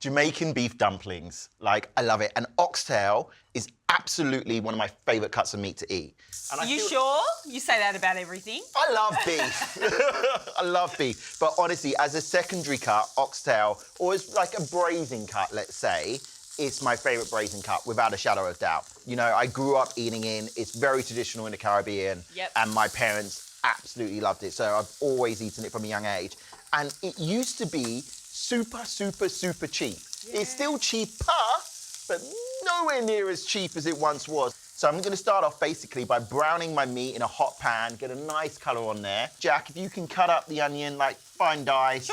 Jamaican beef dumplings. Like, I love it. And oxtail is absolutely one of my favourite cuts of meat to eat. And Are you sure? You say that about everything. I love beef. I love beef. But honestly, as a secondary cut, oxtail, or as like a braising cut, let's say, it's my favourite braising cut, without a shadow of doubt. You know, I grew up eating in, it's very traditional in the Caribbean, and my parents absolutely loved it. So I've always eaten it from a young age. And it used to be super, super, super cheap. Yeah. It's still cheaper, but nowhere near as cheap as it once was. So I'm gonna start off basically by browning my meat in a hot pan, get a nice colour on there. Jacq, if you can cut up the onion like fine dice,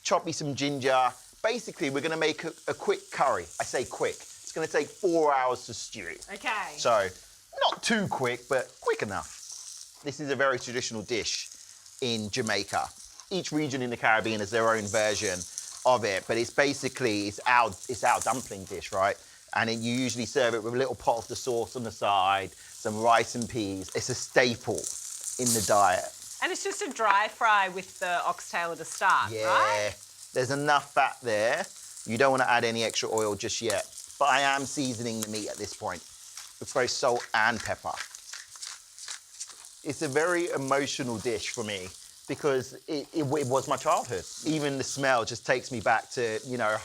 chop me some ginger. Basically, we're gonna make a quick curry. I say quick. It's gonna take 4 hours to stew. Okay. So, not too quick, but quick enough. This is a very traditional dish in Jamaica. Each region in the Caribbean has their own version of it, but it's basically, it's our dumpling dish, right? And you usually serve it with a little pot of the sauce on the side, some rice and peas. It's a staple in the diet. And it's just a dry fry with the oxtail at the start, right? Yeah, there's enough fat there. You don't want to add any extra oil just yet. But I am seasoning the meat at this point with both salt and pepper. It's a very emotional dish for me because it was my childhood. Even the smell just takes me back to, you know,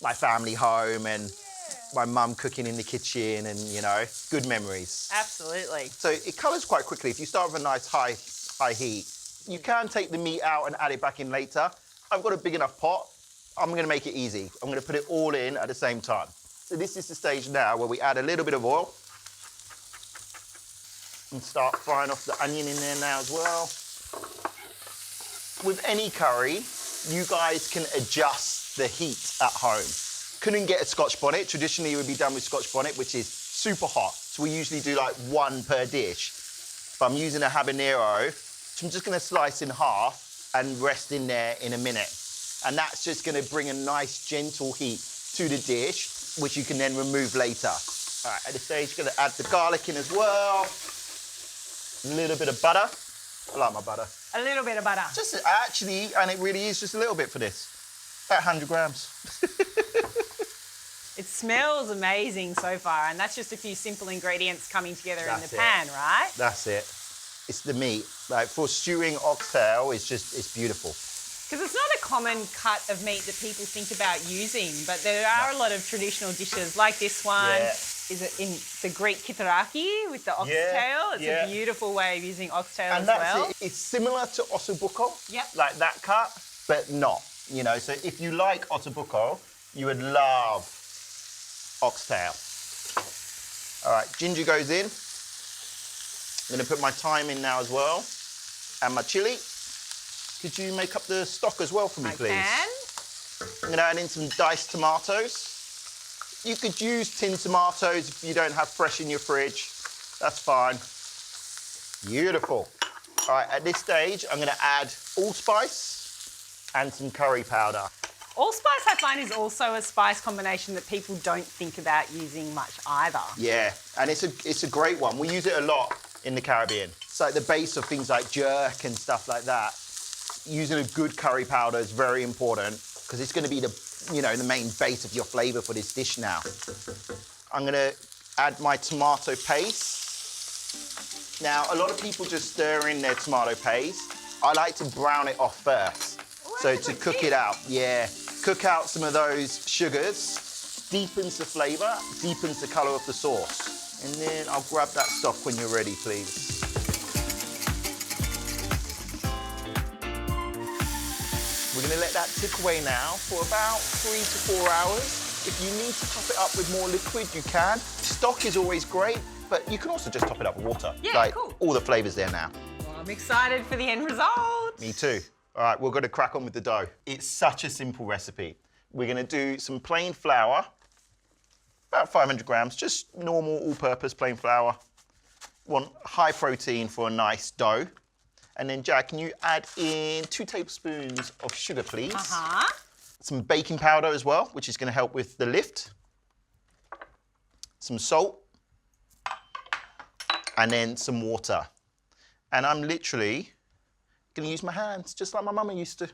my family home and my mum cooking in the kitchen and, you know, good memories. Absolutely. So it colours quite quickly. If you start with a nice high heat, you can take the meat out and add it back in later. I've got a big enough pot. I'm going to make it easy. I'm going to put it all in at the same time. So this is the stage now where we add a little bit of oil and start frying off the onion in there now as well. With any curry, you guys can adjust the heat at home. Couldn't get a Scotch bonnet. Traditionally, it would be done with Scotch bonnet, which is super hot. So we usually do like one per dish. But I'm using a habanero, which I'm just going to slice in half and rest in there in a minute. And that's just going to bring a nice gentle heat to the dish, which you can then remove later. All right, at this stage, going to add the garlic in as well. A little bit of butter. I like my butter. A little bit of butter. Just actually, and it really is just a little bit for this. About 100 grams. It smells amazing so far, and that's just a few simple ingredients coming together in the pan, right? That's it. It's the meat. Like, for stewing oxtail, it's beautiful. Because it's not a common cut of meat that people think about using, but there are a lot of traditional dishes like this one. Yeah. Is it in the Greek kitaraki with the oxtail? It's a beautiful way of using oxtail as well. It. It's similar to ossobuco, yep, like that cut, but not. You know, so if you like ossobuco, you would love oxtail. All right, ginger goes in. I'm gonna put my thyme in now as well, and my chili. Could you make up the stock as well for me, please? I can. I'm gonna add in some diced tomatoes. You could use tinned tomatoes if you don't have fresh in your fridge. That's fine. Beautiful. All right, at this stage, I'm gonna add allspice and some curry powder. Allspice, I find, is also a spice combination that people don't think about using much either. Yeah, and it's a great one. We use it a lot in the Caribbean. It's like the base of things like Jacq and stuff like that. Using a good curry powder is very important because it's going to be the main base of your flavour for this dish now. I'm going to add my tomato paste. Now, a lot of people just stir in their tomato paste. I like to brown it off first. So to cook it out, cook out some of those sugars, deepens the flavour, deepens the colour of the sauce. And then I'll grab that stock when you're ready, please. We're going to let that tick away now for about 3 to 4 hours. If you need to top it up with more liquid, you can. Stock is always great, but you can also just top it up with water. Yeah, cool. All the flavours there now. Well, I'm excited for the end result. Me too. All right, we're going to crack on with the dough. It's such a simple recipe. We're going to do some plain flour, about 500 grams, just normal all-purpose plain flour. Want high protein for a nice dough. And then, Jacq, can you add in 2 tablespoons of sugar, please? Some baking powder as well, which is going to help with the lift. Some salt. And then some water. And I'm literally going to use my hands, just like my mama used to.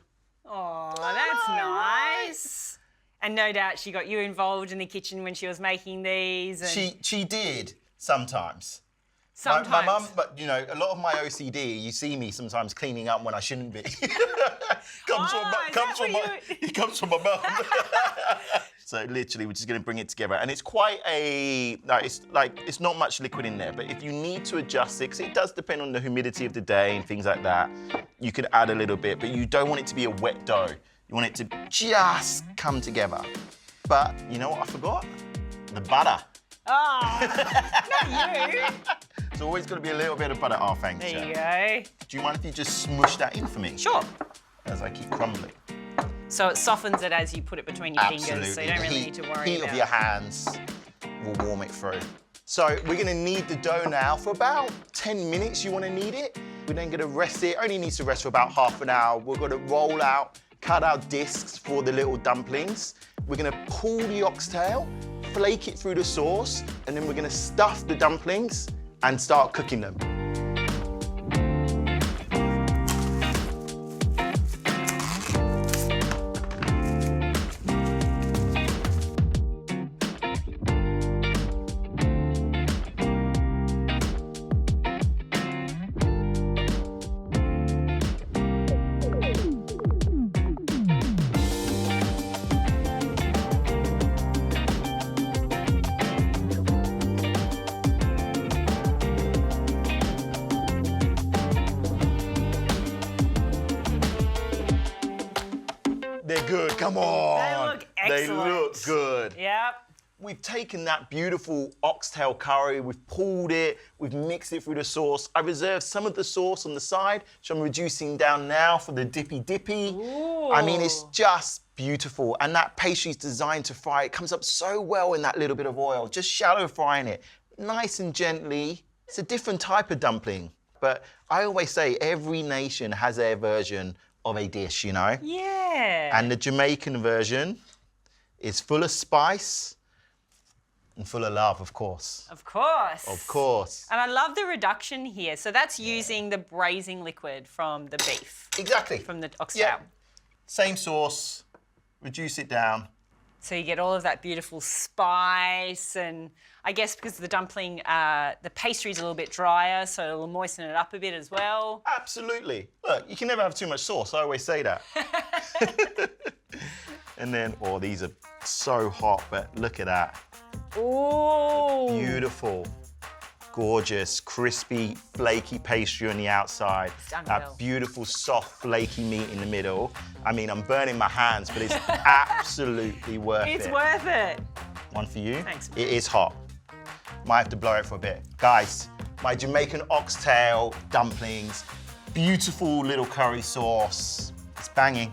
Oh, that's nice. And no doubt she got you involved in the kitchen when she was making these. And She did sometimes. sometimes. My mum, but you know, a lot of my OCD, you see me sometimes cleaning up when I shouldn't be. comes from my mum. So literally, we're just going to bring it together, and it's quite it's not much liquid in there, but if you need to adjust it, because it does depend on the humidity of the day and things like that, you could add a little bit, but you don't want it to be a wet dough. You want it to just come together. But you know what I forgot? The butter. Oh, not you. There's always got to be a little bit of butter. Oh, thanks, There you Jacq. go. Do you mind if you just smush that in for me? Sure. As I keep crumbling. So it softens it as you put it between your fingers, so you don't really need to worry heat about of your hands will warm it through. So we're gonna knead the dough now for about 10 minutes. You wanna knead it. We're then gonna rest it. Only needs to rest for about half an hour. We're gonna roll out, cut out discs for the little dumplings. We're gonna pull the oxtail, flake it through the sauce, and then we're gonna stuff the dumplings and start cooking them. They're good, come on. They look excellent. They look good. Yep. We've taken that beautiful oxtail curry, we've pulled it, we've mixed it through the sauce. I reserved some of the sauce on the side, which I'm reducing down now for the dippy dippy. Ooh. I mean, it's just beautiful. And that pastry's designed to fry. It comes up so well in that little bit of oil, just shallow frying it, nice and gently. It's a different type of dumpling. But I always say every nation has their version of a dish, you know? Yeah. And the Jamaican version is full of spice and full of love, of course. Of course. Of course. And I love the reduction here. So that's using the braising liquid from the beef. Exactly. From the oxtail. Yeah. Same sauce, reduce it down. So you get all of that beautiful spice, and I guess because the dumpling, the pastry's a little bit drier, so it'll moisten it up a bit as well. Absolutely. Look, you can never have too much sauce. I always say that. And then, oh, these are so hot, but look at that. Ooh. Beautiful, gorgeous, crispy, flaky pastry on the outside. That beautiful, soft, flaky meat in the middle. I mean, I'm burning my hands, but it's absolutely worth it. It's worth it. One for you. Thanks. It is hot. Might have to blow it for a bit. Guys, my Jamaican oxtail dumplings, beautiful little curry sauce. It's banging.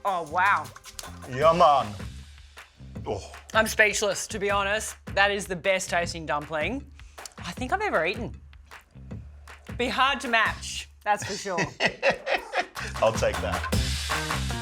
Oh, wow. Yeah, man. Oh. I'm speechless, to be honest. That is the best tasting dumpling I think I've ever eaten. Be hard to match, that's for sure. I'll take that.